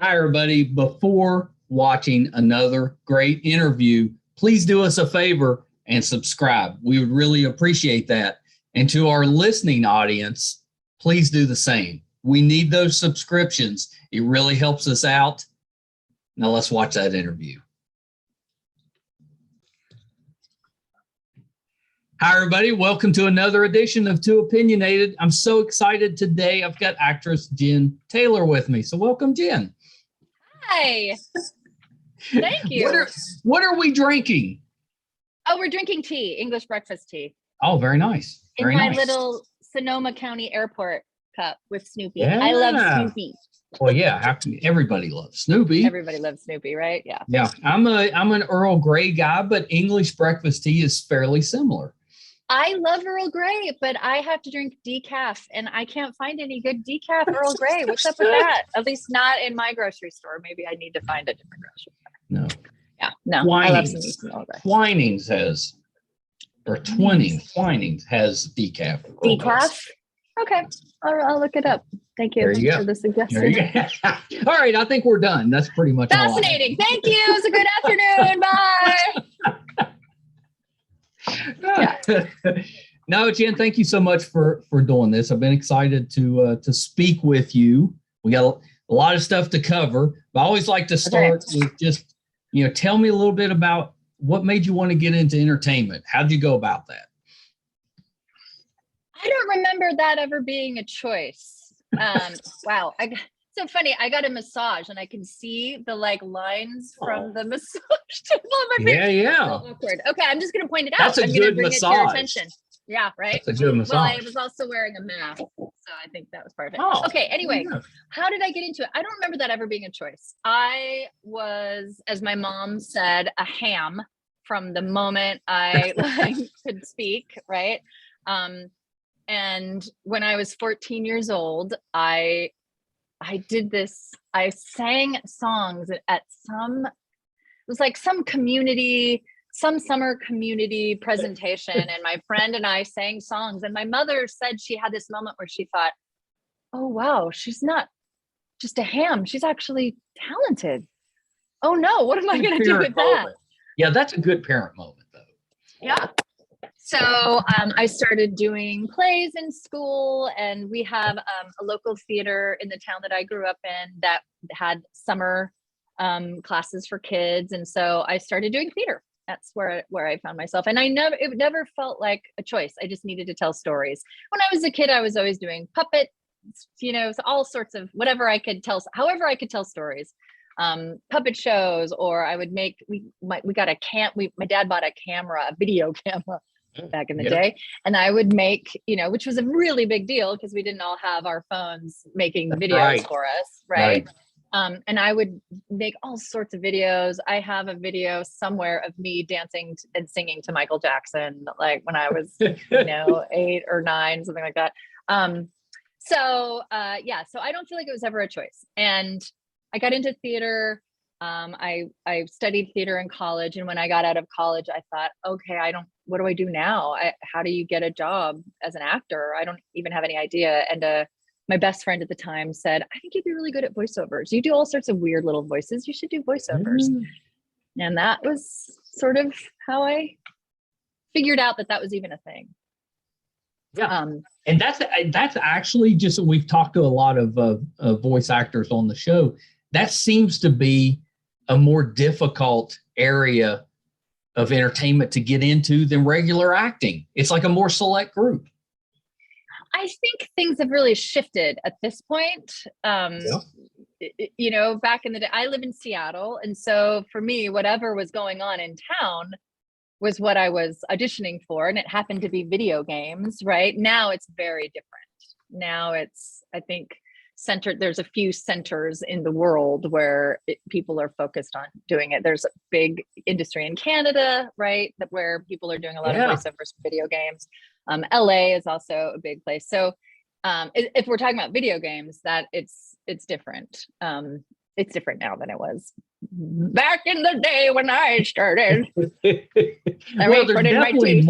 Hi, everybody. Before watching another great interview, please do us a favor and subscribe. We would really appreciate that. And to our listening audience, please do the same. We need those subscriptions. It really helps us out. Now let's watch that interview. Hi, everybody. Welcome to another edition of Too Opinionated. I'm so excited today. I've got actress Jen Taylor with me. So welcome, Jen. Hi. Thank you. What are we drinking? Oh, we're drinking tea, English breakfast tea. Oh, very nice. Very in my nice. Little Sonoma County Airport cup with Snoopy. Yeah. I love Snoopy. Well, yeah, everybody loves Snoopy. Everybody loves Snoopy, right? Yeah. Yeah, I'm an Earl Grey guy, but English breakfast tea is fairly similar. I love Earl Grey, but I have to drink decaf, and I can't find any good decaf Earl Grey. What's up with that? At least not in my grocery store. Maybe I need to find a different grocery store. No. Yeah, no. Twinings. I love some Earl Grey. Twinings has decaf. Decaf? Okay, I'll look it up. Thank you for the suggestion. There you go. All right, I think we're done. That's pretty much fascinating. Thank you. It was a good afternoon. Bye. No, Jen, thank you so much for doing this. I've been excited to speak with you. We got a lot of stuff to cover, but I always like to start with just, tell me a little bit about what made you want to get into entertainment. How did you go about that? I don't remember that ever being a choice. Wow. So funny. I got a massage and I can see the lines from the massage table on my face. Yeah. So awkward. Okay, I'm just going to point it out. That's a I'm good bring massage. It to your attention. Yeah, right. That's a good massage. Well, I was also wearing a mask, so I think that was part of it. Oh, okay. Anyway, how did I get into it? I don't remember that ever being a choice. I was, as my mom said, a ham from the moment I could speak. Right. And when I was 14 years old, I did this. I sang songs at some summer community presentation, and my friend and I sang songs, and my mother said she had this moment where she thought, oh wow, she's not just a ham, she's actually talented. Oh no, what am I going to do with that? Yeah, that's a good parent moment though. Yeah. So I started doing plays in school, and we have a local theater in the town that I grew up in that had summer classes for kids. And so I started doing theater. That's where I found myself. And it never felt like a choice. I just needed to tell stories. When I was a kid, I was always doing puppets, all sorts of whatever I could tell, however I could tell stories, puppet shows, or I would make, my dad bought a video camera back in the day, and I would make, which was a really big deal because we didn't all have our phones making the videos for us. Right. And I would make all sorts of videos. I have a video somewhere of me dancing and singing to Michael Jackson, like when I was, 8 or 9, something like that. So I don't feel like it was ever a choice. And I got into theater. I studied theater in college. And when I got out of college, I thought, okay, what do I do now? How do you get a job as an actor? I don't even have any idea. And my best friend at the time said, I think you'd be really good at voiceovers. You do all sorts of weird little voices. You should do voiceovers. And that was sort of how I figured out that was even a thing. Yeah. And that's actually just, we've talked to a lot of voice actors on the show. That seems to be a more difficult area of entertainment to get into than regular acting. It's like a more select group. I think things have really shifted at this point. Back in the day, I live in Seattle. And so for me, whatever was going on in town was what I was auditioning for. And it happened to be video games, right? Now it's very different. Now it's, I think, there's a few centers in the world where people are focused on doing it. There's a big industry in Canada, right? Where people are doing a lot of voiceovers for video games. LA is also a big place. So if we're talking about video games, that it's different. It's different now than it was back in the day when I started. Well, there's definitely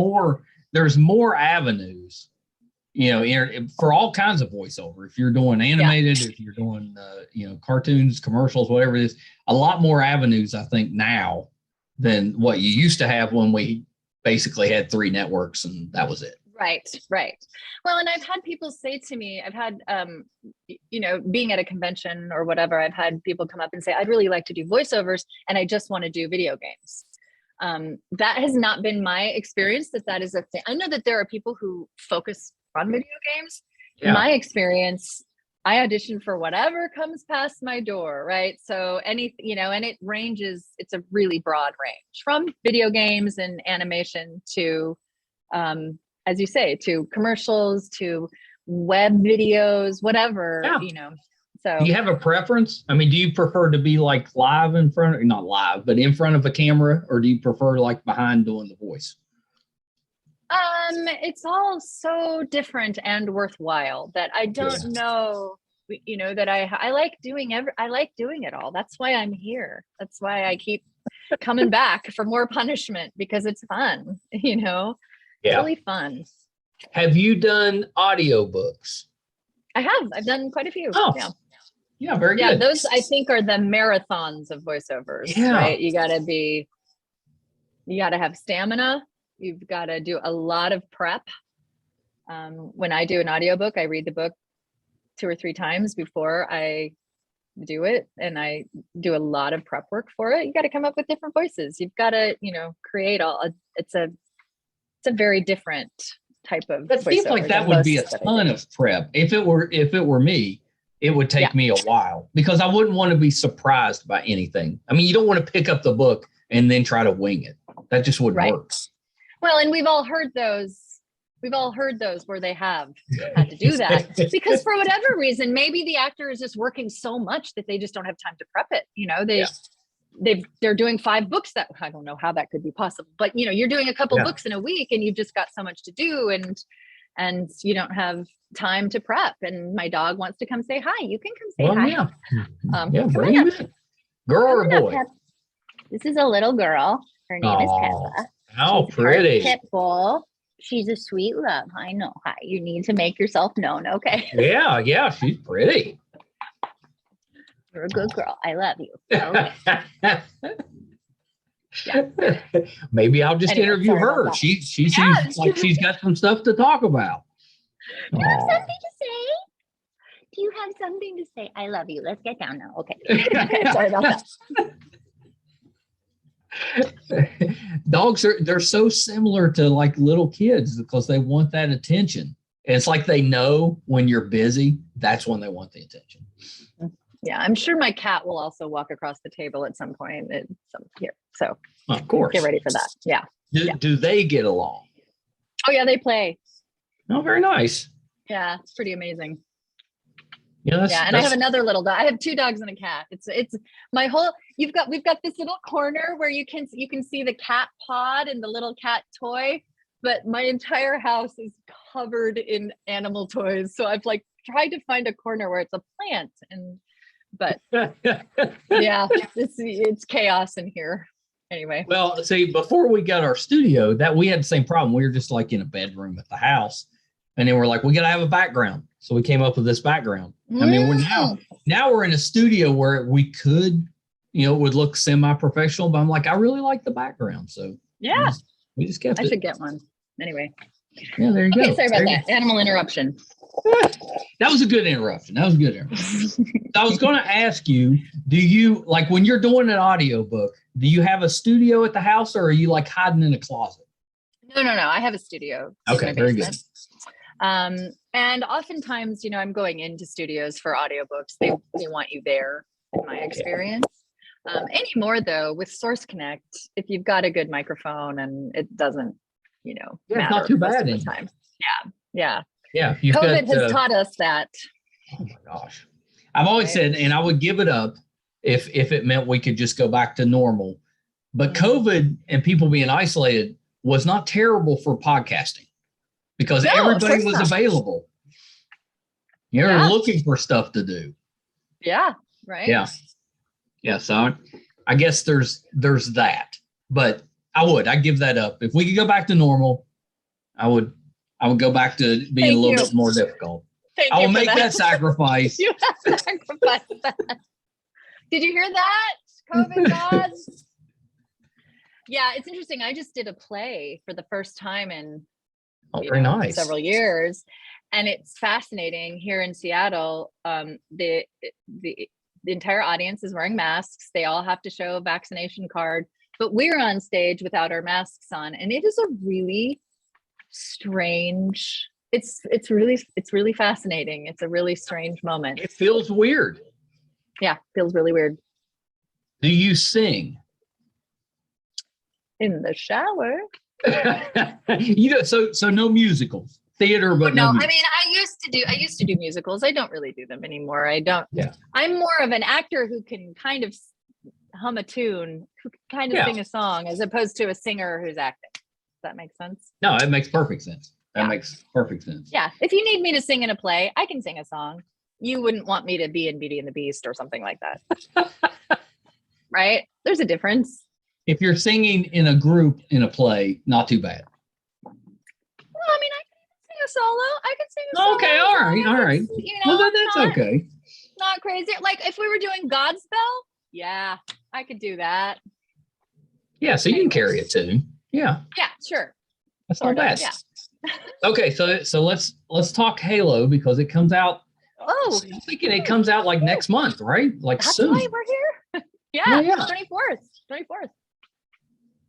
there's more avenues for all kinds of voiceover. If you're doing animated, if you're doing, cartoons, commercials, whatever it is, a lot more avenues, I think, now than what you used to have when we basically had 3 networks and that was it. Right. Well, and I've had people say to me, I've had, being at a convention or whatever, I've had people come up and say, I'd really like to do voiceovers and I just want to do video games. That has not been my experience, that is a thing. I know that there are people who focus on video games. Yeah. My experience, I audition for whatever comes past my door, right? So and it ranges, it's a really broad range from video games and animation to, as you say, to commercials, to web videos, whatever, So do you have a preference? I mean, do you prefer to be like live not live, but in front of a camera, or do you prefer like behind doing the voice? It's all so different and worthwhile that I don't know, that I like doing it all. That's why I'm here. That's why I keep coming back for more punishment, because it's fun, It's really fun. Have you done audiobooks? I have. I've done quite a few. Oh, yeah, very good. Yeah, those I think are the marathons of voiceovers, right? You got to have stamina. You've got to do a lot of prep. When I do an audiobook, I read the book 2 or 3 times before I do it, and I do a lot of prep work for it. You got to come up with different voices. You've got to, create it's a very different type of. That seems like that would be a ton of prep. If it were me, it would take me a while, because I wouldn't want to be surprised by anything. I mean, you don't want to pick up the book and then try to wing it. That just wouldn't work. Well, and we've all heard those where they have had to do that because for whatever reason, maybe the actor is just working so much that they just don't have time to prep it. They're doing 5 books. That I don't know how that could be possible, but you're doing a couple books in a week and you've just got so much to do and you don't have time to prep. And my dog wants to come say hi. You can come say hi. Bring him in. Girl or boy? This is a little girl. Her name is Peppa. How pretty. Pit bull. She's a sweet love. I know. Hi. You need to make yourself known. Okay. Yeah. She's pretty. You're a good girl. I love you. Okay. Maybe I'll just interview her. She seems like she's got some stuff to talk about. Do you have something to say? Do you have something to say? I love you. Let's get down now. Okay. Sorry about that. Dogs they're so similar to like little kids because they want that attention. And it's like they know when you're busy, that's when they want the attention. Yeah, I'm sure my cat will also walk across the table at some point. Here, so of course, get ready for that. Yeah. Do they get along? Oh yeah, they play. Oh, very nice. Yeah, it's pretty amazing. Yeah, and I have another little dog. I have 2 dogs and a cat. It's my whole. We've got this little corner where you can see the cat pod and the little cat toy, but my entire house is covered in animal toys. So I've tried to find a corner where it's a plant, but yeah, it's chaos in here. Anyway. Well, see, before we got our studio, that we had the same problem. We were just like in a bedroom at the house, and then we're like, we got to have a background. So we came up with this background. I mean, we're now we're in a studio where we could, it would look semi-professional, but I'm like, I really like the background. So yeah, we just kept it. I should get one. Anyway. Yeah, there you go. Sorry about that. Animal interruption. That was a good interruption. I was going to ask you, do you, like when you're doing an audiobook, do you have a studio at the house or are you like hiding in a closet? No. I have a studio. Okay, very good. And oftentimes, I'm going into studios for audiobooks. They want you there, in my experience. Anymore though, with Source Connect, if you've got a good microphone and it doesn't, matter it's not too bad most of the time. Yeah. COVID has taught us that. Oh my gosh. I've always said, and I would give it up if it meant we could just go back to normal. But COVID and people being isolated was not terrible for podcasting because everybody was available. You're looking for stuff to do. Yeah. Right. Yeah. So I guess there's that, but I'd give that up. If we could go back to normal, I would I would go back to being a little bit more difficult. I will make that sacrifice. You have sacrificed that. Did you hear that? COVID gods. Yeah, it's interesting. I just did a play for the first time in very nice. Several years, and it's fascinating. Here in Seattle, the entire audience is wearing masks. They all have to show a vaccination card, but we're on stage without our masks on, and it is a really strange. It's really fascinating. It's a really strange moment. It feels weird. Yeah, feels really weird. Do you sing? In the shower. So no musicals, theater, but no. no I mean, I used to do musicals. I don't really do them anymore. I don't. Yeah. I'm more of an actor who can kind of hum a tune, who can kind of sing a song, as opposed to a singer who's acting. Does that make sense? No, it makes perfect sense. That makes perfect sense. Yeah. If you need me to sing in a play, I can sing a song. You wouldn't want me to be in Beauty and the Beast or something like that. Right? There's a difference. If you're singing in a group in a play, not too bad. Well, I mean, I can sing a solo. I can sing a solo. Okay, all right. Well, that's okay. Not crazy. Like if we were doing Godspell, yeah, I could do that. Yeah, so you can carry a tune. Yeah. Yeah, sure. That's not bad. Yeah. Okay, so let's talk Halo because it comes out. Oh, I'm thinking it comes out like next month, right? Like that's soon. why we're here. Yeah, 24th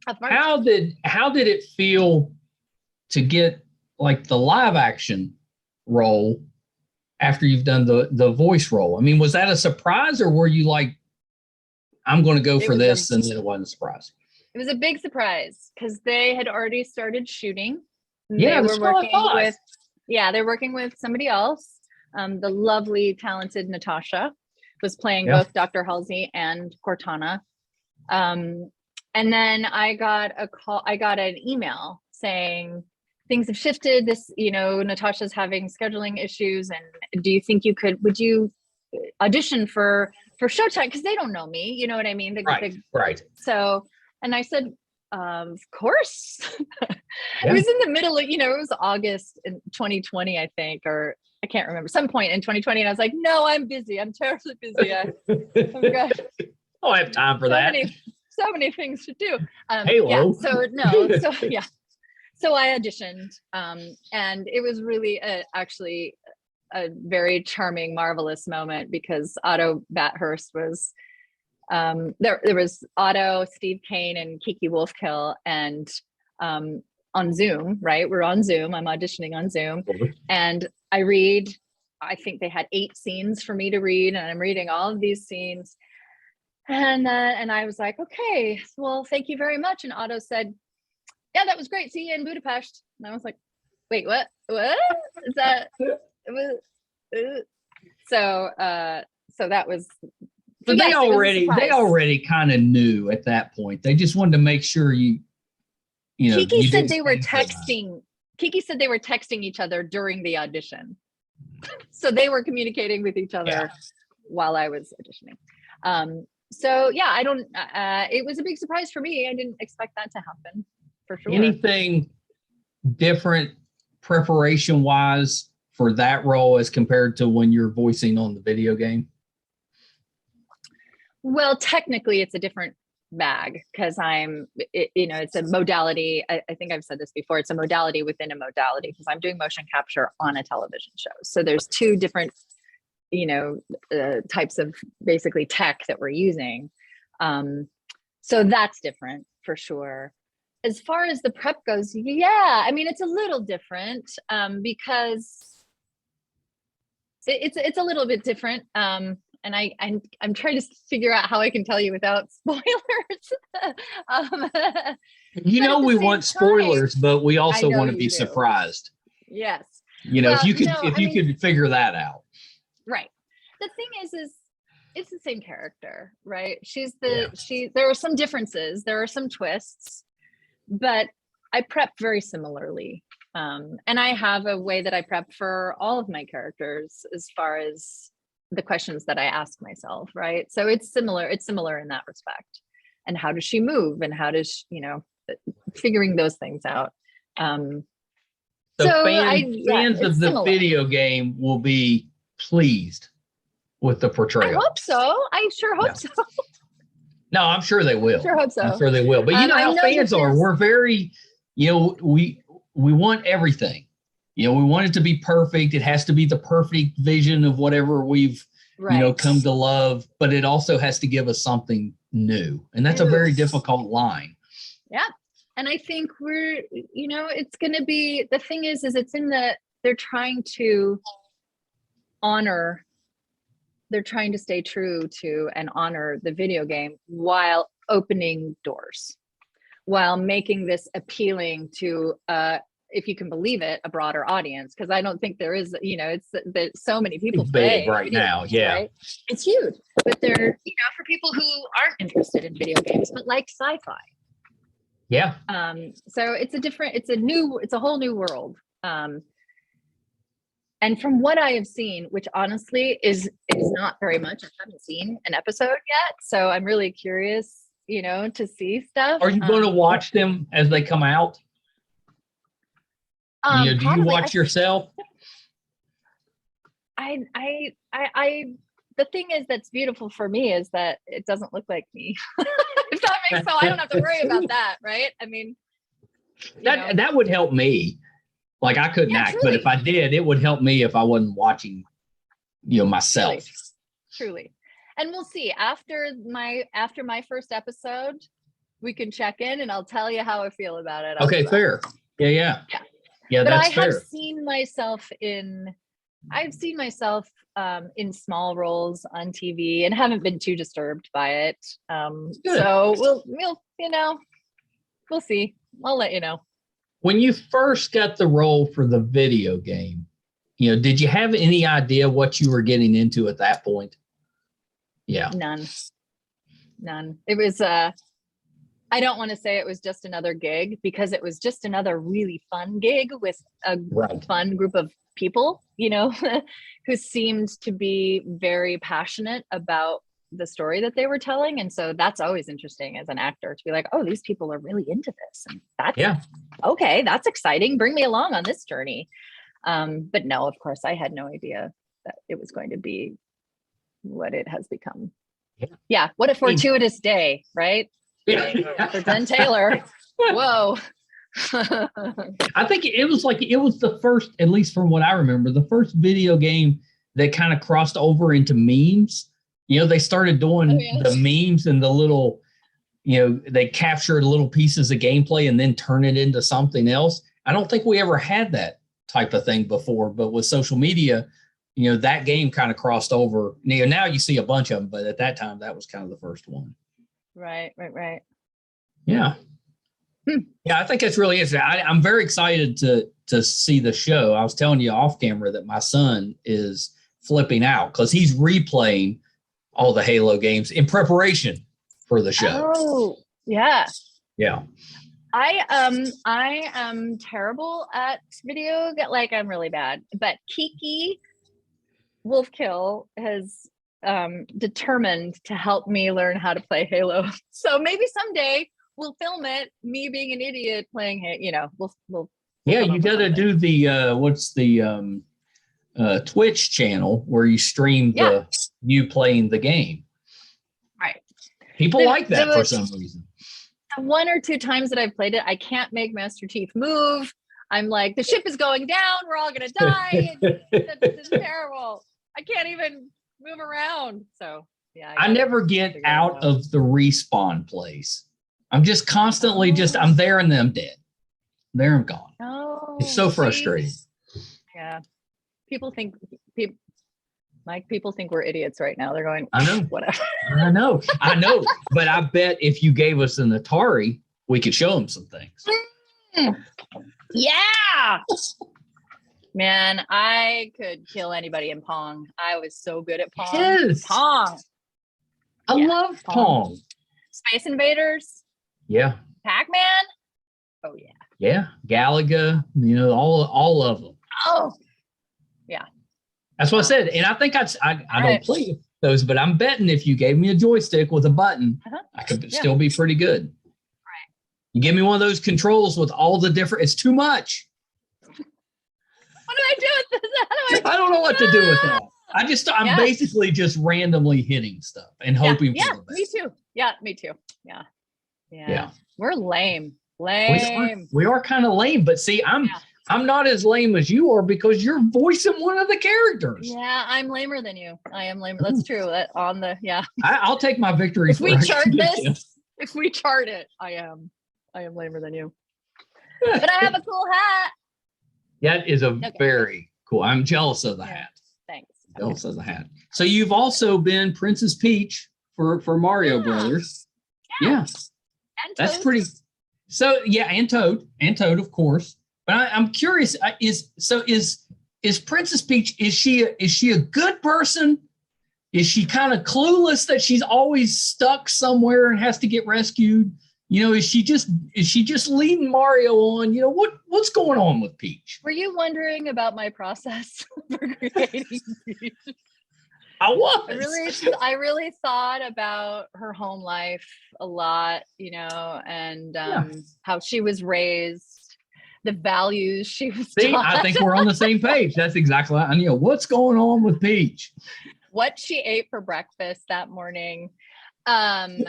of March. How did it feel to get like the live action role after you've done the voice role? I mean, was that a surprise, or were you like, I'm going to go for this, and then it wasn't a surprise? It was a big surprise because they had already started shooting. Yeah, they were working with somebody else. The lovely, talented Natasha was playing both Dr. Halsey and Cortana. And then I got an emaw saying things have shifted. Natasha's having scheduling issues, and do you think would you audition for Showtime? Because they don't know me, you know what I mean? Right. So, and I said, of course. It was in the middle of, it was August in 2020, I think, or I can't remember, some point in 2020. And I was like, no, I'm busy. I'm terribly busy. I don't have time for that. So many things to do. Halo. Yeah, so I auditioned, and it was really actually a very charming, marvelous moment because Otto Bathurst was there was Otto, Steve Kane, and Kiki Wolfkill, and on Zoom, right? We're on Zoom. I'm auditioning on Zoom, and I think they had 8 scenes for me to read, and I'm reading all of these scenes. And I was like, okay, well, thank you very much. And Otto said, yeah, that was great. See you in Budapest. And I was like, wait, what? Is that? So that was. But they already kind of knew at that point. They just wanted to make sure Kiki said they were texting. Kiki said they were texting each other during the audition. So they were communicating with each other while I was auditioning. So yeah, it was a big surprise for me. I didn't expect that to happen, for sure. Anything different preparation wise for that role as compared to when you're voicing on the video game? Well, technically it's a different bag because it's a modality. I think I've said this before. It's a modality within a modality because I'm doing motion capture on a television show. So there's 2 different types of basically tech that we're using. So that's different for sure. As far as the prep goes, yeah, I mean, it's a little different because it's a little bit different. And I'm trying to figure out how I can tell you without spoilers. We want spoilers, but we also want to be surprised. Yes. If you could figure that out. Right. The thing is it's the same character, right? There are some differences, there are some twists, but I prep very similarly. And I have a way that I prep for all of my characters as far as the questions that I ask myself, right? So it's similar in that respect. And how does she move? And how does figuring those things out. So So So fans it's of the similar. video game will be pleased with the I portrayal. hope so. I sure hope so. No, I'm sure they will. Sure hope so. I'm sure they will. But you know I how know fans that are. We're very, we want everything. We want it to be perfect. It has to be the perfect vision of whatever we've, come to love. But it also has to give us something new. And that's a very difficult line. Yeah. And I think we're, it's going to be, the thing is it's they're trying to stay true to and honor the video game while opening doors, while making this appealing to, if you can believe it, a broader audience. Because I don't think there is, there's so many people big right now. Games, yeah. Right? It's huge. But they're, for people who aren't interested in video games, but like sci-fi. Yeah. So it's a whole new world. And from what I have seen, which honestly is not very much, I haven't seen an episode yet. So I'm really curious, to see stuff. Are you going to watch them as they come out? Do you watch yourself? The thing is that's beautiful for me is that it doesn't look like me. If that makes sense, I don't have to worry about that, right? I mean, that would help me. Like I couldn't act, truly. But if I did, it would help me if I wasn't watching, myself. Truly. And we'll see after my first episode, we can check in and I'll tell you how I feel about it. Okay, fair. Yeah. But that's fair. Have seen myself in small roles on TV and haven't been too disturbed by it. So we'll see. I'll let you know. When you first got the role for the video game, did you have any idea what you were getting into at that point? Yeah. None. It was, I don't want to say it was just another gig because it was just another really fun gig with a fun group of people, who seemed to be very passionate about the story that they were telling. And so that's always interesting as an actor to be like, oh, these people are really into this. And that's okay. That's exciting. Bring me along on this journey. But no, of course, I had no idea that it was going to be what it has become. Yeah. What a fortuitous day, right? For Glenn Taylor. Whoa. I think it was the first, at least from what I remember, the first video game that kind of crossed over into memes. They started doing the memes and the little, they captured little pieces of gameplay and then turn it into something else. I don't think we ever had that type of thing before, but with social media, that game kind of crossed over. Now you see a bunch of them, but at that time, that was kind of the first one. Right. Yeah. Yeah, I think that's really interesting. I'm very excited to see the show. I was telling you off camera that my son is flipping out because he's replaying all the Halo games in preparation for the show. Oh, yeah. Yeah. I am terrible at video. I'm really bad. But Kiki Wolfkill has determined to help me learn how to play Halo. So maybe someday we'll film it, me being an idiot playing Halo. We'll you got to do the what's the Twitch channel where you stream you playing the game. Right. People like that for some reason. One or two times that I've played it, I can't make Master Chief move. I'm like, the ship is going down. We're all going to die. It's terrible. I can't even move around. So, yeah. I never get out of the respawn place. I'm just constantly I'm there and then I'm dead. There I'm gone. Oh, it's so frustrating. Yeah. People think we're idiots right now. They're going, I know. Whatever. I know. But I bet if you gave us an Atari, we could show them some things. Yeah. Man, I could kill anybody in Pong. I was so good at Pong. Yes. Pong. I love Pong. Space Invaders. Yeah. Pac-Man. Oh, yeah. Yeah. Galaga, all of them. Oh, yeah. That's what I said. And I think I don't play those, but I'm betting if you gave me a joystick with a button, I could still be pretty good. Right. You give me one of those controls with all the different, it's too much. I do with this? How do I don't know what to do with that. I'm basically just randomly hitting stuff and hoping for the best. Me too. Yeah, me too. Yeah. We're lame. We are kind of lame, but see, I'm not as lame as you are because you're voicing one of the characters. Yeah, I'm lamer than you. I am lamer. That's true. I'll take my victories. If we chart it, I am lamer than you. But I have a cool hat. That is very cool. I'm jealous of the hat. Thanks. Jealous of the hat. So you've also been Princess Peach for Mario Brothers. Yeah. And that's Toad. pretty. So and Toad, of course. But I'm curious. Is Princess Peach? Is she a good person? Is she kind of clueless that she's always stuck somewhere and has to get rescued? Is she just leading Mario on? What's going on with Peach? Were you wondering about my process for creating Peach? I was. I really thought about her home life a lot, and how she was raised, the values she was taught. I think we're on the same page. That's exactly what's going on with Peach. What she ate for breakfast that morning. I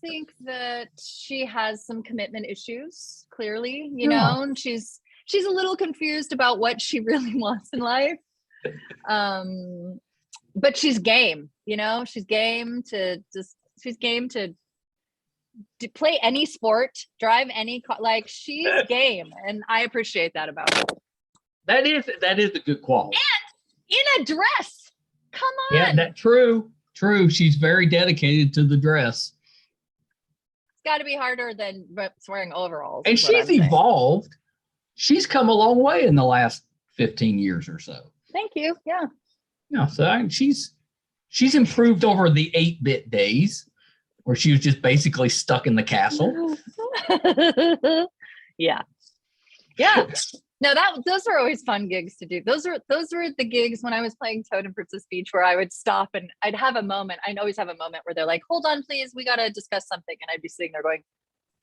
think that she has some commitment issues, clearly, and she's a little confused about what she really wants in life. But she's game, she's game to play any sport, drive any car, like she's game. And I appreciate that about her. That is a good quality. And in a dress. Come on. Yeah, that's true. She's very dedicated to the dress. It's got to be harder than wearing overalls. And she's evolved. She's come a long way in the last 15 years or so. Thank you. Yeah. Yeah. So she's improved over the 8-bit days where she was just basically stuck in the castle. Yeah. No, those are always fun gigs to do. Those were the gigs when I was playing Toad and Princess Peach where I would stop and I'd have a moment. I'd always have a moment where they're like, "Hold on, please, we got to discuss something." And I'd be sitting there going,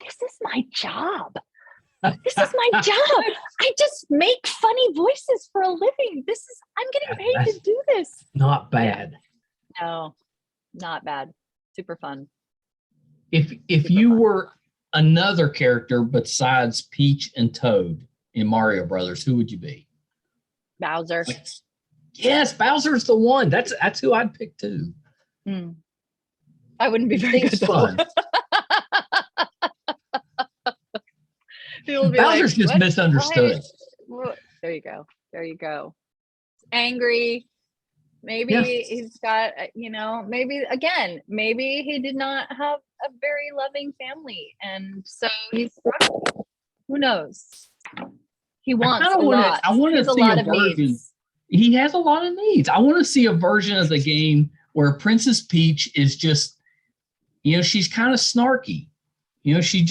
"This is my job. This is my job. I just make funny voices for a living. I'm getting paid to do this." Not bad. No, not bad. Super fun. If you were another character besides Peach and Toad in Mario Brothers, who would you be? Bowser. Yes, Bowser's the one. That's who I'd pick too. I wouldn't be very good though. Bowser's just misunderstood. There you go. Angry. Maybe he's got, maybe he did not have a very loving family. And so he's struggling. Who knows? He wants a lot. I want to see a version. Needs. He has a lot of needs. I want to see a version of the game where Princess Peach is just, she's kind of snarky. She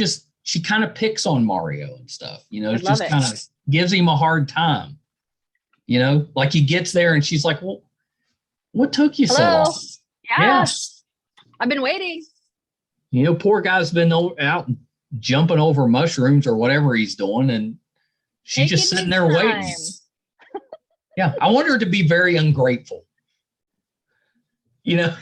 kind of picks on Mario and stuff. Just kind of gives him a hard time. Like he gets there and she's like, "Well, what took you so long?" Yes. I've been waiting. Poor guy's been out jumping over mushrooms or whatever he's doing, and she's just sitting there waiting. Yeah, I want her to be very ungrateful. That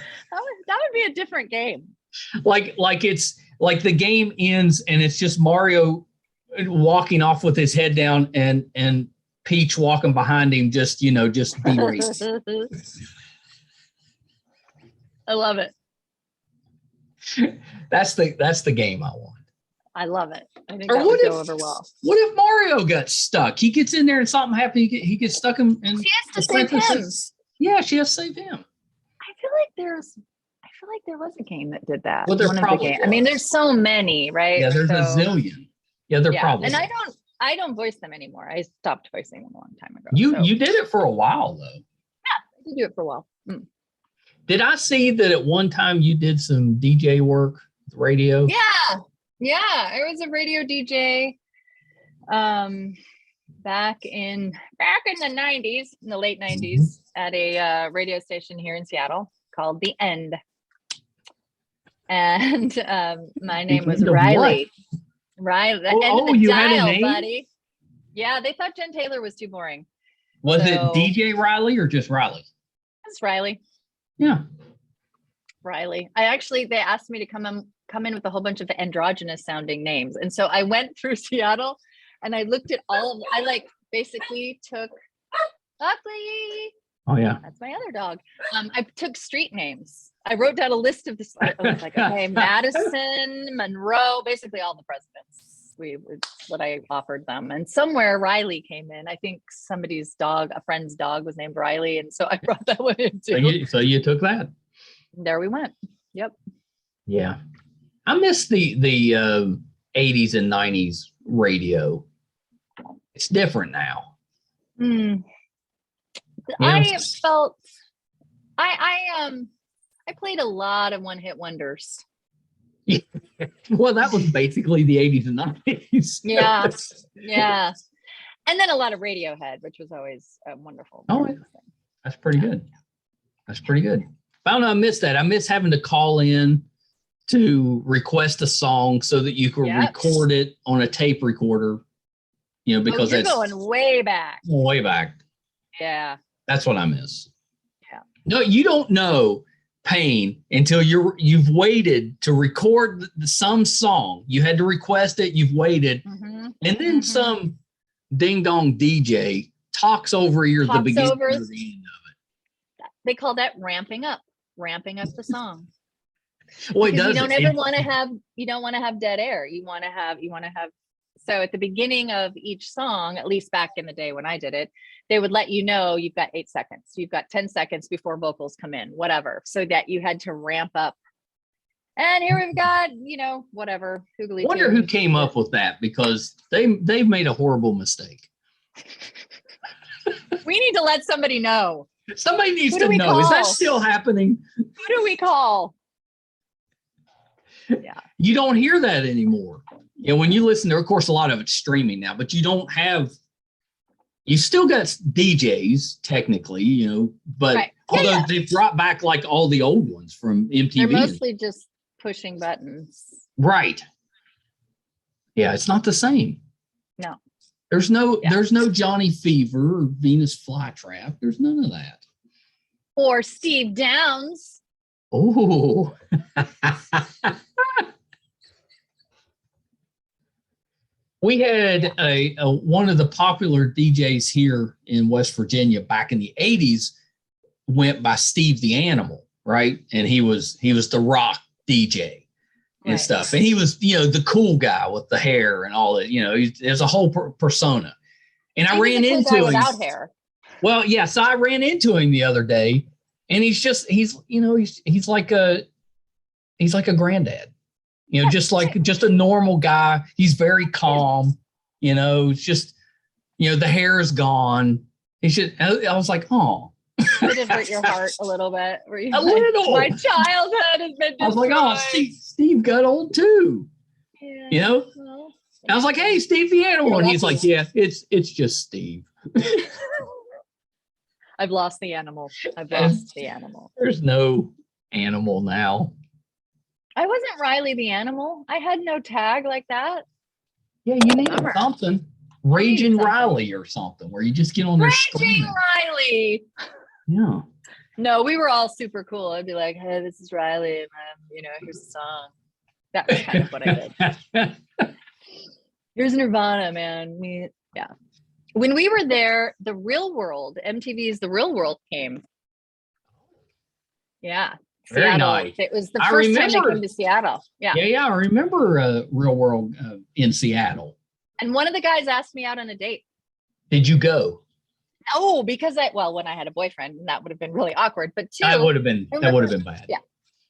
would be a different game. Like it's like the game ends and it's just Mario walking off with his head down and Peach walking behind him, just berating. I love it. That's the game I want. I love it. I think that would go over well. What if Mario got stuck? He gets in there and something happens. He gets stuck in. She has to save him. Yeah, she has to save him. I feel like there was a game that did that. Well, there probably was. I mean, there's so many, right? Yeah, there's a zillion. Yeah, there probably. And I don't voice them anymore. I stopped voicing them a long time ago. You did it for a while though. Yeah, I did do it for a while. Did I see that at one time you did some DJ work with radio? Yeah, I was a radio DJ back in the 90s, in the late 90s, at a radio station here in Seattle called The End. And my name was Riley. Riley, the end of the dial, buddy. Yeah, they thought Jen Taylor was too boring. Was it DJ Riley or just Riley? It's Riley. Yeah. Riley. They asked me to come in with a whole bunch of androgynous sounding names. And so I went through Seattle and I looked at I basically took Buckley. Oh yeah. That's my other dog. I took street names. I wrote down a list of this. I was like, okay, Madison, Monroe, basically all the presidents. What I offered them. And somewhere Riley came in. I think somebody's dog, a friend's dog was named Riley. And so I brought that one in too. So you took that. There we went. Yep. Yeah. I miss the 80s and 90s radio. It's different now. I felt I played a lot of one-hit wonders. Well, that was basically the 80s and 90s. Yeah. Yeah. And then a lot of Radiohead, which was always wonderful. Oh, yeah. That's pretty good. That's pretty good. I don't know. I miss that. I miss having to call in to request a song so that you could record it on a tape recorder, because you're going way back. Way back. Yeah. That's what I miss. Yeah. No, you don't know pain until you've waited to record some song. You had to request it. You've waited. Mm-hmm. And then some ding dong DJ talks over the beginning or the end of it. They call that ramping up the song. Well, it does. You don't ever want to have dead air. You want to have, so at the beginning of each song, at least back in the day when I did it, they would let you know you've got 8 seconds. You've got 10 seconds before vocals come in, whatever. So that you had to ramp up. And here we've got, whatever. I wonder who came up with that, because they've made a horrible mistake. We need to let somebody know. Somebody needs to know. Is that still happening? Who do we call? Yeah. You don't hear that anymore. When you listen to, of course, a lot of it's streaming now, but you still got DJs technically, but right. although they've brought back like all the old ones from MTV. They're mostly just pushing buttons. Right. Yeah, it's not the same. No. There's no Johnny Fever or Venus Flytrap. There's none of that. Or Steve Downs. Oh. We had one of the popular DJs here in West Virginia back in the 80s went by Steve the Animal, right? And he was the rock DJ and stuff. And he was, the cool guy with the hair and all that, there's a whole persona. And I ran into him without hair. Well, yeah, so I ran into him the other day, and he's like a granddad. Just a normal guy. He's very calm. It's just, the hair is gone. I was like, oh. Did it hurt your heart a little bit? Were you a little. My childhood has been destroyed. I was like, oh, Steve got old too. Yeah. Well, I was like, hey, Steve the Animal. And he's like, yeah, it's just Steve. I've lost the animal. There's no animal now. I wasn't Riley the Animal. I had no tag like that. Yeah, you need something. Raging Riley or something where you just get on there screaming. Raging Riley. Yeah. No, we were all super cool. I'd be like, hey, this is Riley. And here's the song. That was kind of what I did. Here's Nirvana, man. When we were there, The Real World, MTV's The Real World came. Yeah. Very Seattle. nice. It was the first time they came to Seattle. Yeah. Yeah. I remember Real World in Seattle. And one of the guys asked me out on a date. Did you go? No, because when I had a boyfriend, and that would have been really awkward. But two, that would have been bad. Yeah.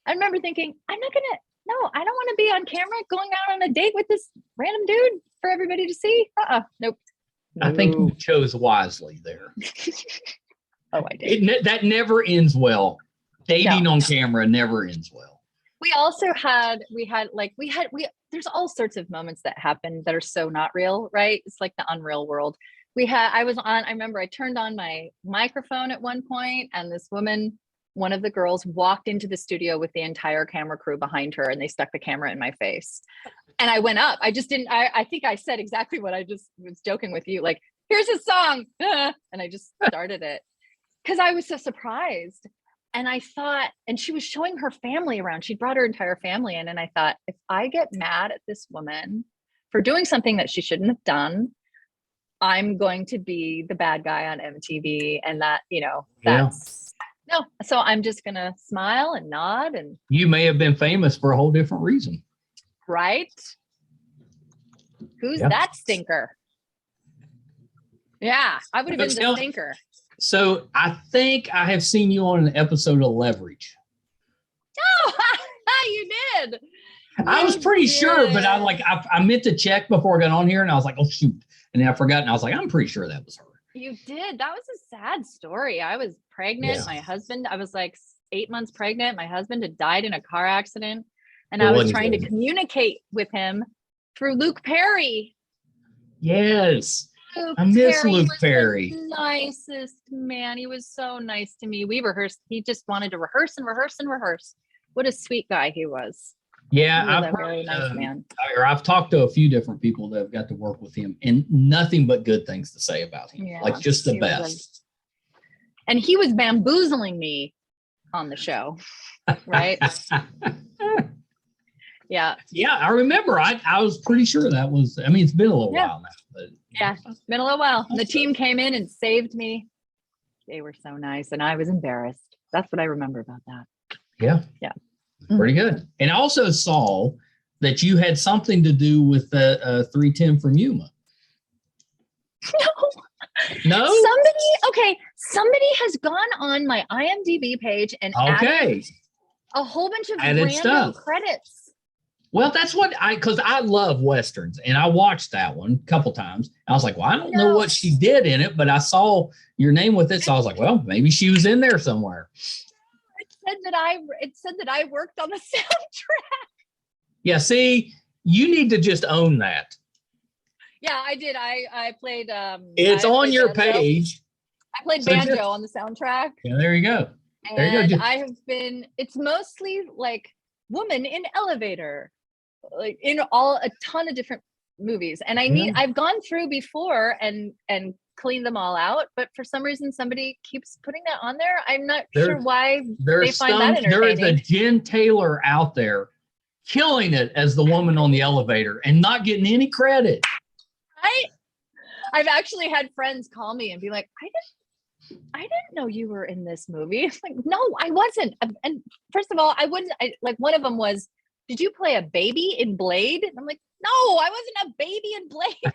I remember thinking, I don't want to be on camera going out on a date with this random dude for everybody to see. Nope. I think you chose wisely there. Oh, I did. That never ends well. Dating on camera never ends well. We also there's all sorts of moments that happen that are so not real, right? It's like the unreal world. I remember I turned on my microphone at one point, and this woman one of the girls walked into the studio with the entire camera crew behind her, and they stuck the camera in my face. And I went up. I just didn't, I think I said exactly what I just was joking with you. Like, here's a song. And I just started it because I was so surprised. And I thought, and she was showing her family around. She brought her entire family in. And I thought, if I get mad at this woman for doing something that she shouldn't have done, I'm going to be the bad guy on MTV. And that, you know, that's no. So I'm just going to smile and nod. And you may have been famous for a whole different reason. Right? Who's that stinker? Yeah, I would have been the stinker. So I think I have seen you on an episode of Leverage. Oh, you did. I was pretty sure, but I meant to check before I got on here, and I was like, oh shoot, and then I forgot, and I was like, I'm pretty sure that was her. You did. That was a sad story. I was pregnant. Yeah. My husband, I was like 8 months pregnant. My husband had died in a car accident, and I was trying to communicate with him through Luke Perry. Yes. I miss Luke Perry. The nicest man. He was so nice to me. We rehearsed. He just wanted to rehearse and rehearse and rehearse. What a sweet guy he was. Yeah, I've heard, really nice man. I've talked to a few different people that have got to work with him, and nothing but good things to say about him. Yeah, like just the best. And he was bamboozling me on the show, right? Yeah. Yeah, I remember. I was pretty sure that was. I mean, it's been a little while now, but yeah, it's been a little while. The team came in and saved me. They were so nice, and I was embarrassed. That's what I remember about that. Yeah. Yeah. Pretty good. And I also saw that you had something to do with the 310 from Yuma. No. Somebody has gone on my IMDb page and added a whole bunch of random credits. Well, that's what because I love Westerns, and I watched that one a couple times. I was like, well, I don't know what she did in it, but I saw your name with it. So I was like, well, maybe she was in there somewhere. It said that I worked on the soundtrack. Yeah, see, you need to just own that. Yeah, I did. I played it's on your page. I played banjo on the soundtrack. Yeah, there you go. And I have been, it's mostly like woman in elevator, like in a ton of different movies. And I've gone through before and cleaned them all out, but for some reason somebody keeps putting that on there. I'm not sure why they find that entertaining. There is a Jen Taylor out there killing it as the woman on the elevator and not getting any credit. I've actually had friends call me and be like, I didn't know you were in this movie. It's like, no, I wasn't. And first of all, like one of them was, did you play a baby in Blade? And I'm like, no, I wasn't a baby in Blade.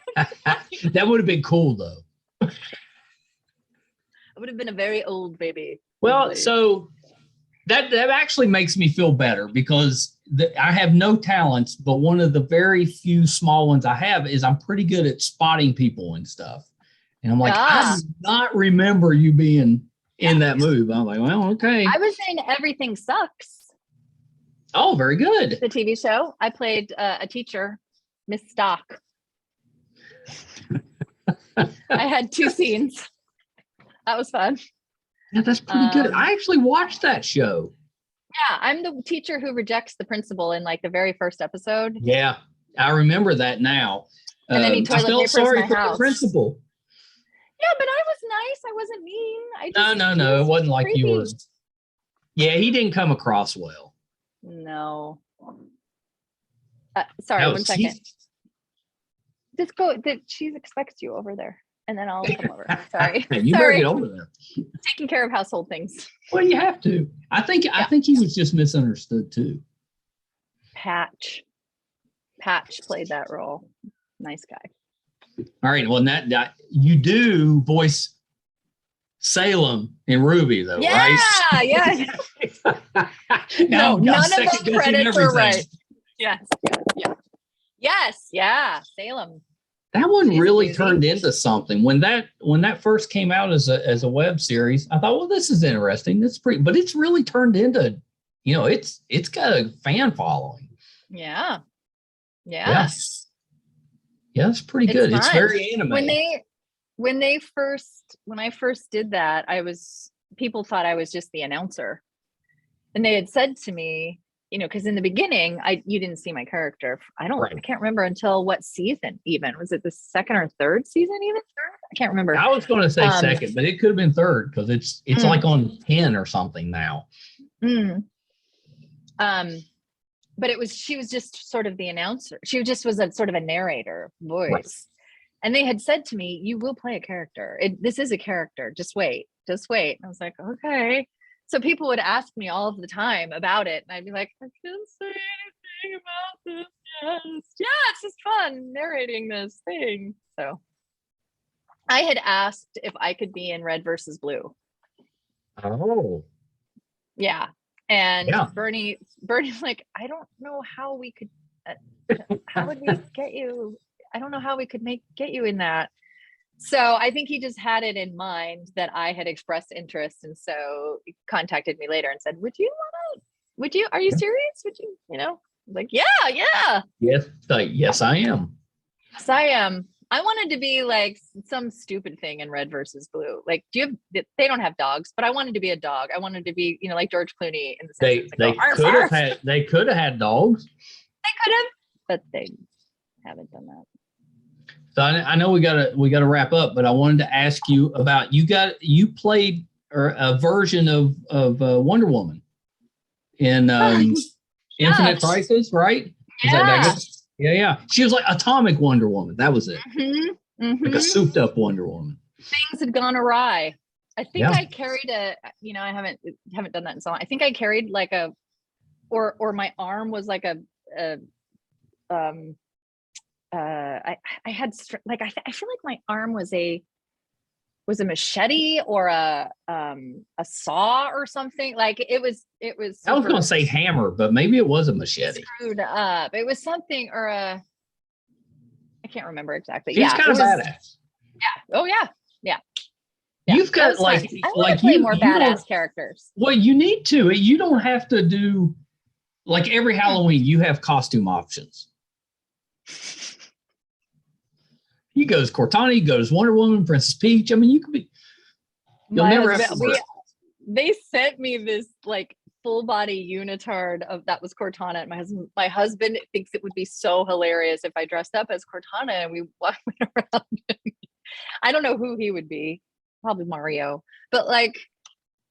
That would have been cool though. I would have been a very old baby. Well, so that actually makes me feel better because I have no talents, but one of the very few small ones I have is I'm pretty good at spotting people and stuff. And I'm like, I do not remember you being in that movie. I'm like, well, okay. I was in Everything Sucks. Oh, very good. The TV show. I played a teacher, Miss Stock. I had 2 scenes. That was fun. Yeah, that's pretty good. I actually watched that show. Yeah, I'm the teacher who rejects the principal in like the very first episode. Yeah, I remember that now. And then he toilet papers my house. I felt sorry for the principal. Yeah, but I was nice. I wasn't mean. No. It wasn't like you were. Yeah, he didn't come across well. No. Sorry, 1 second. Just go. She expects you over there, and then I'll come over. Sorry. You better get over there. Taking care of household things. Well, you have to. I think he was just misunderstood too. Patch played that role. Nice guy. All right. Well, that you do voice Salem in RWBY, though, right? Yeah. No, none of those credits are right. Yes. Yeah. Salem. That one really turned into something when that first came out as a web series. I thought, well, this is interesting. That's pretty, but it's really turned into, it's got a fan following. Yeah. Yeah, it's pretty good. It's very anime. When I first did that, people thought I was just the announcer. and they had said to me, because in the beginning, you didn't see my character. I can't remember until what season even. Was it the second or third season even? Third? I can't remember. I was going to say second, but it could have been third because it's like on 10 or something now. But she was just sort of the announcer. She just was a sort of a narrator voice. Right. And they had said to me, you will play a character. This is a character. Just wait. And I was like, okay. So people would ask me all of the time about it. And I'd be like, I can't say anything about this yet. Yeah, it's just fun narrating this thing. So I had asked if I could be in Red versus Blue. Oh. Yeah. And Bernie's like, I don't know how we could, how would we get you? I don't know how we could get you in that. So I think he just had it in mind that I had expressed interest. And so he contacted me later and said, are you serious? Would you, like, yeah. Yes, I am. Yes, I am. I wanted to be like some stupid thing in Red versus Blue. Like, they don't have dogs, but I wanted to be a dog. I wanted to be, like George Clooney in the sense they could have had dogs. They could have, but they haven't done that. So I know we gotta wrap up, but I wanted to ask you about you played a version of Wonder Woman in Infinite Crisis, right? Yeah. Yeah. She was like Atomic Wonder Woman. That was it. Like a souped up Wonder Woman. Things had gone awry. I think I carried I haven't done that in so long. I think I carried like or my arm was like I had like I feel like my arm was a machete or a saw or something. Like it was I was gonna say hammer, but maybe it was a machete. Screwed up. It was something or I can't remember exactly. She's kind of badass. Yeah. Oh yeah. You've got I want to play more badass characters. Well, you need to. You don't have to do like every Halloween. You have costume options. You go as Cortana, you go as Wonder Woman, Princess Peach. I mean, you could be. You'll never have to. They sent me this like full body unitard of that was Cortana. And my husband thinks it would be so hilarious if I dressed up as Cortana and we went around. I don't know who he would be. Probably Mario, but like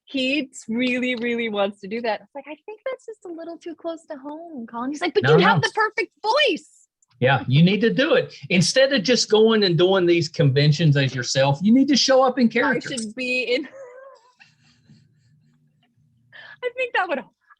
he really, really wants to do that. It's like, I think that's just a little too close to home, Colin. He's like, but you have the perfect voice. Yeah, you need to do it. Instead of just going and doing these conventions as yourself, you need to show up in character. I should be in.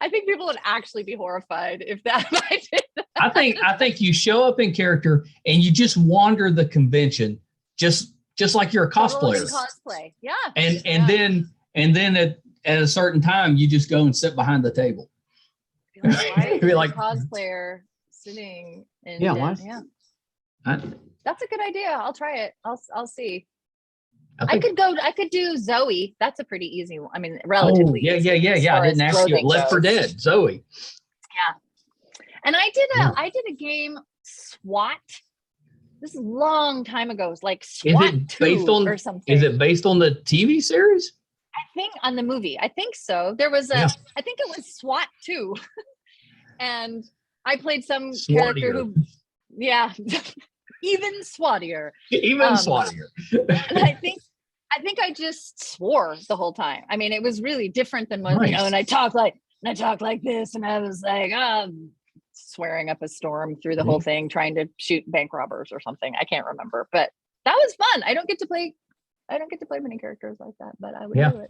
I think people would actually be horrified if I did that. I think you show up in character and you just wander the convention just like you're a cosplayer. Cosplay. Yeah. And then at a certain time you just go and sit behind the table. Be like cosplayer sitting in that's a good idea. I'll try it. I'll see. I could do Zoe. That's a pretty easy one. I mean, relatively. Yeah. I didn't ask you. Left 4 Dead, Zoe. Yeah. And I did a game SWAT. This is a long time ago. It was like SWAT 2 or something. Is it based on the TV series? I think on the movie. I think so. There was I think it was SWAT 2. And I played some character who, even swattier. Swattier. And I think I just swore the whole time. I mean, it was really different than when, and I talk like this, and I was like, swearing up a storm through the whole thing, trying to shoot bank robbers or something. I can't remember, but that was fun. I don't get to play many characters like that, but I would do it.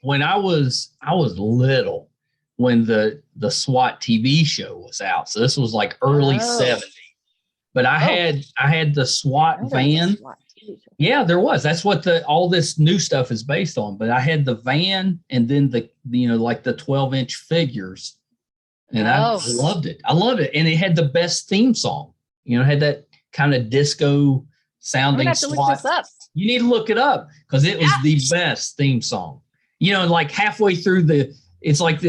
When I was little, when the SWAT TV show was out, so this was like early 70s. But I had the SWAT van. Yeah, there was. That's what all this new stuff is based on. But I had the van and then the like the 12-inch figures. And I loved it. I love it. And it had the best theme song. It had that kind of disco sounding SWAT. Look this up. You need to look it up because it was the best theme song. Like halfway through it's like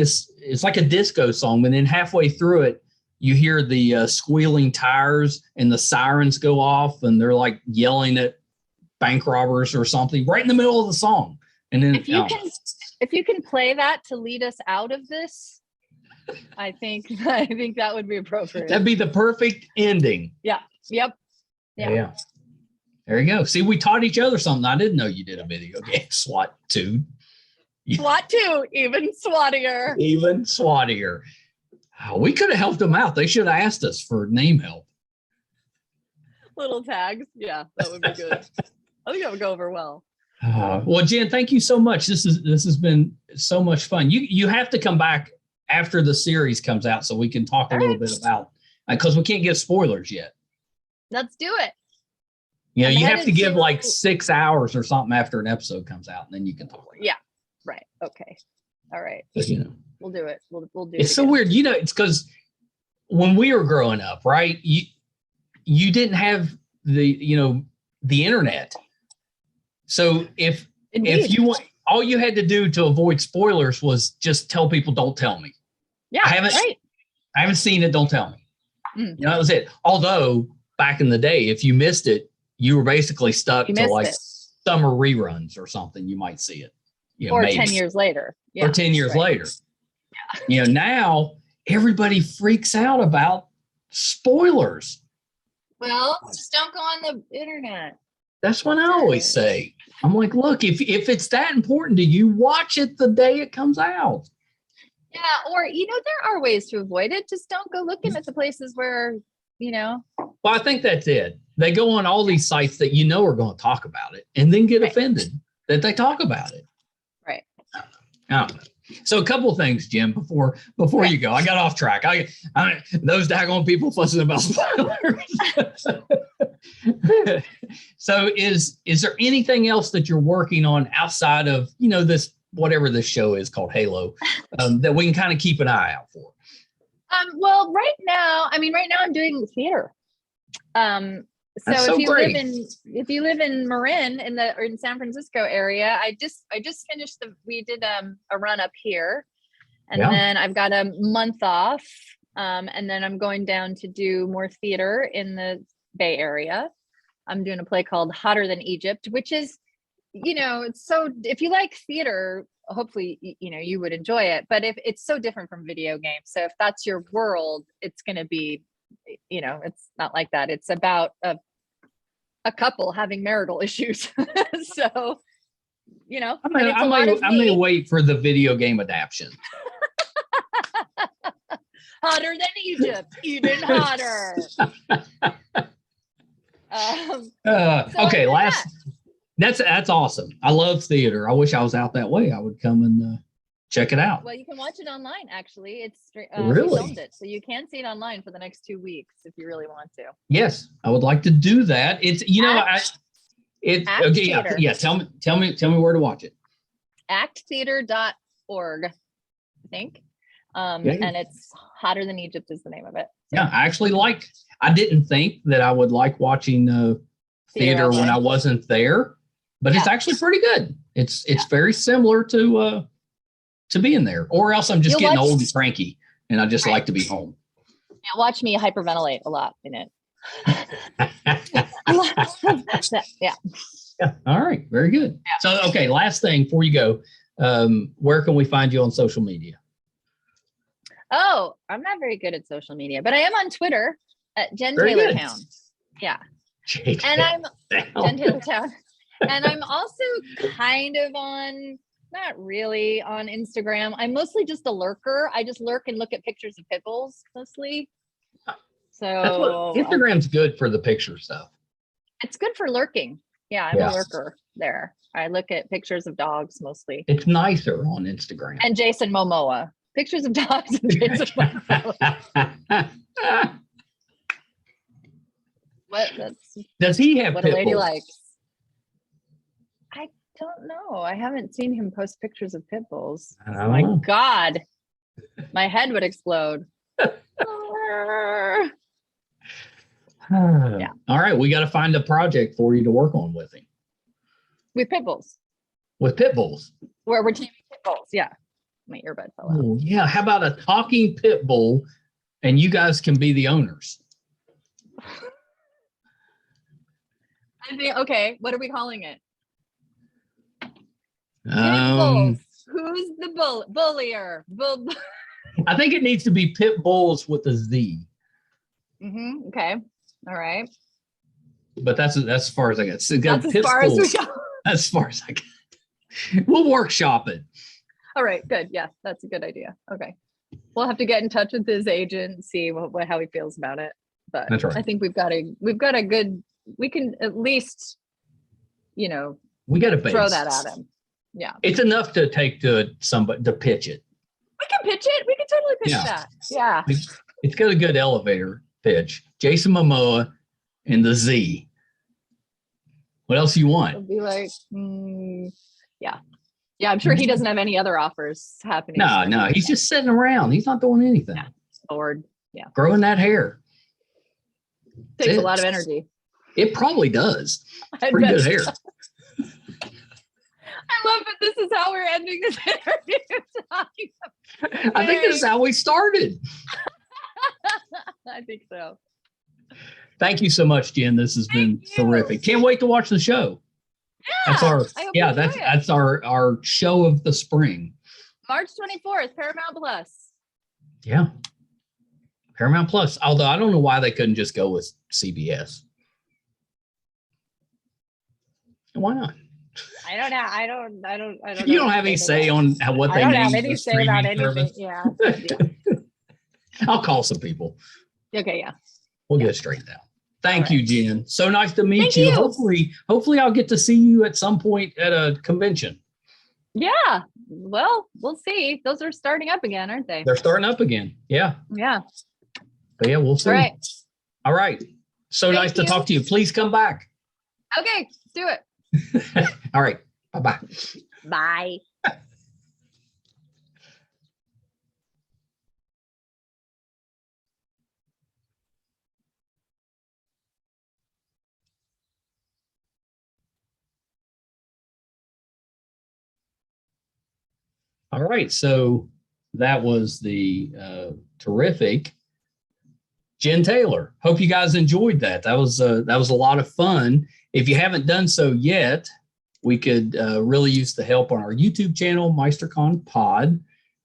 a disco song, but then halfway through it, you hear the squealing tires and the sirens go off and they're like yelling at bank robbers or something right in the middle of the song. And then if you can play that to lead us out of this, I think that would be appropriate. That'd be the perfect ending. Yeah. Yep. Yeah. There you go. See, we taught each other something. I didn't know you did a video game. SWAT 2. SWAT 2, even swattier. Even swattier. Oh, we could have helped them out. They should have asked us for name help. Little tags. Yeah, that would be good. I think that would go over well. Well, Jen, thank you so much. This has been so much fun. You have to come back after the series comes out so we can talk a little bit about, because we can't give spoilers yet. Let's do it. You know, you have to give like 6 hours or something after an episode comes out, and then you can talk. Yeah. Right. Okay. All right. We'll do it. We'll do it. It's so weird. You know, it's because when we were growing up, right? You didn't have the internet. So if you want, all you had to do to avoid spoilers was just tell people, don't tell me. Yeah. I haven't seen it. Don't tell me. You know, that was it. Although back in the day, if you missed it, you were basically stuck to like summer reruns or something. You might see it. Or maybe 10 years later. Yeah, or 10 years later. Yeah. You know, now everybody freaks out about spoilers. Well, just don't go on the internet. That's what I always say. I'm like, look, if it's that important to you, watch it the day it comes out. Yeah, or, there are ways to avoid it. Just don't go looking at the places where, Well, I think that's it. They go on all these sites that are going to talk about it and then get offended that they talk about it. Right. So a couple of things, Jim, before you go. I got off track. I those daggone people fussing about spoilers. So is there anything else that you're working on outside of, this, whatever this show is called Halo, that we can kind of keep an eye out for? Well, right now I'm doing theater. So if you live in Marin in San Francisco area, I just finished we did a run up here, and then I've got a month off, and then I'm going down to do more theater in the Bay Area. I'm doing a play called Hotter Than Egypt, which is, it's so, if you like theater, hopefully you would enjoy it, but if it's so different from video games, so if that's your world, it's going to be, it's not like that. It's about a couple having marital issues. So, I may wait for the video game adaptation. Hotter than Egypt, even hotter. Okay, that's awesome. I love theater. I wish I was out that way. I would come and check it out. Well, you can watch it online. Actually, it's really? We filmed it, so you can see it online for the next 2 weeks if you really want to. Yes, I would like to do that. It's okay. Yeah. Tell me where to watch it. acttheater.org, I think. And it's Hotter Than Egypt is the name of it. So. Yeah, I didn't think that I would like watching theater when I wasn't there, but it's actually pretty good. It's very similar to being there, or else I'm just getting old and cranky and I just like to be home. Yeah, watch me hyperventilate a lot in it. Yeah. All right. Very good. Yeah. So, okay. Last thing before you go, where can we find you on social media? Oh, I'm not very good at social media, but I am on Twitter at Jen Taylor Town. Yeah. And I'm Jen Taylor Town. And I'm also kind of not really on Instagram. I'm mostly just a lurker. I just lurk and look at pictures of pit bulls mostly. So Instagram's good for the picture stuff. It's good for lurking. Yeah, I'm a lurker there. I look at pictures of dogs mostly. It's nicer on Instagram. And Jason Momoa. Pictures of dogs and Jason Momoa. Does he have what pit a lady bulls? likes? I don't know. I haven't seen him post pictures of pit bulls. Oh my God. My head would explode. Yeah. All right. We got to find a project for you to work on with him. With pit bulls. With pit bulls. Where we're taming pit bulls. Yeah. My earbud fell out. Oh, yeah. How about a talking pit bull and you guys can be the owners? I think, okay. What are we calling it? Pit bulls. Who's the bullier? I think it needs to be pit bulls with a Z. Okay. All right. But that's as far as I get. So that's as far as we go. That's as far as I get. We'll workshop it. All right. Good. Yeah, that's a good idea. Okay. We'll have to get in touch with his agent and see how he feels about it. But that's right. I think we've got a good. We can at least, we got to throw that at him. Yeah. It's enough to take to somebody to pitch it. We can pitch it. We can totally pitch that. Yeah. It's got a good elevator pitch. Jason Momoa and the Z. What else you want? It'll be like, yeah. Yeah, I'm sure he doesn't have any other offers happening. No. He's just sitting around. He's not doing anything. Yeah. Bored. Yeah. Growing that hair. Takes a lot of energy. It probably does. Pretty good hair. I love that this is how we're ending this interview. I think this is how we started. I think so. Thank you so much, Jen. This has been terrific. Can't wait to watch the show. Yeah, that's our show of the spring. March 24th, Paramount Plus. Yeah. Paramount Plus. Although I don't know why they couldn't just go with CBS. Why not? I don't. You don't have any say on what they I name. don't have any say about anything. Service. Yeah. I'll call some people. Okay. Yeah. We'll get it straightened out. Thank you, Jen. So nice to meet you. Hopefully I'll get to see you at some point at a convention. Yeah. Well, we'll see. Those are starting up again, aren't they? They're starting up again. Yeah. Yeah. But yeah, we'll see. All right. So nice to talk to you. Please come back. Okay. Let's do it. All right. Bye-bye. Bye. All right. So that was the terrific Jen Taylor. Hope you guys enjoyed that. That was a lot of fun. If you haven't done so yet, we could really use the help on our YouTube channel, MeisterCon Pod.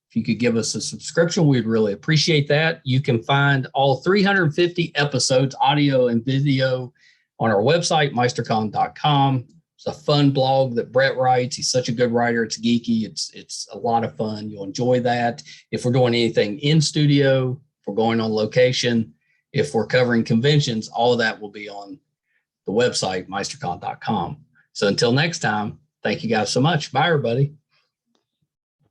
If you could give us a subscription, we'd really appreciate that. You can find all 350 episodes, audio and video, on our website, meistercon.com. It's a fun blog that Brett writes. He's such a good writer. It's geeky. It's a lot of fun. You'll enjoy that. If we're doing anything in studio, if we're going on location, if we're covering conventions, all of that will be on the website, meistercon.com. So until next time, thank you guys so much. Bye, everybody.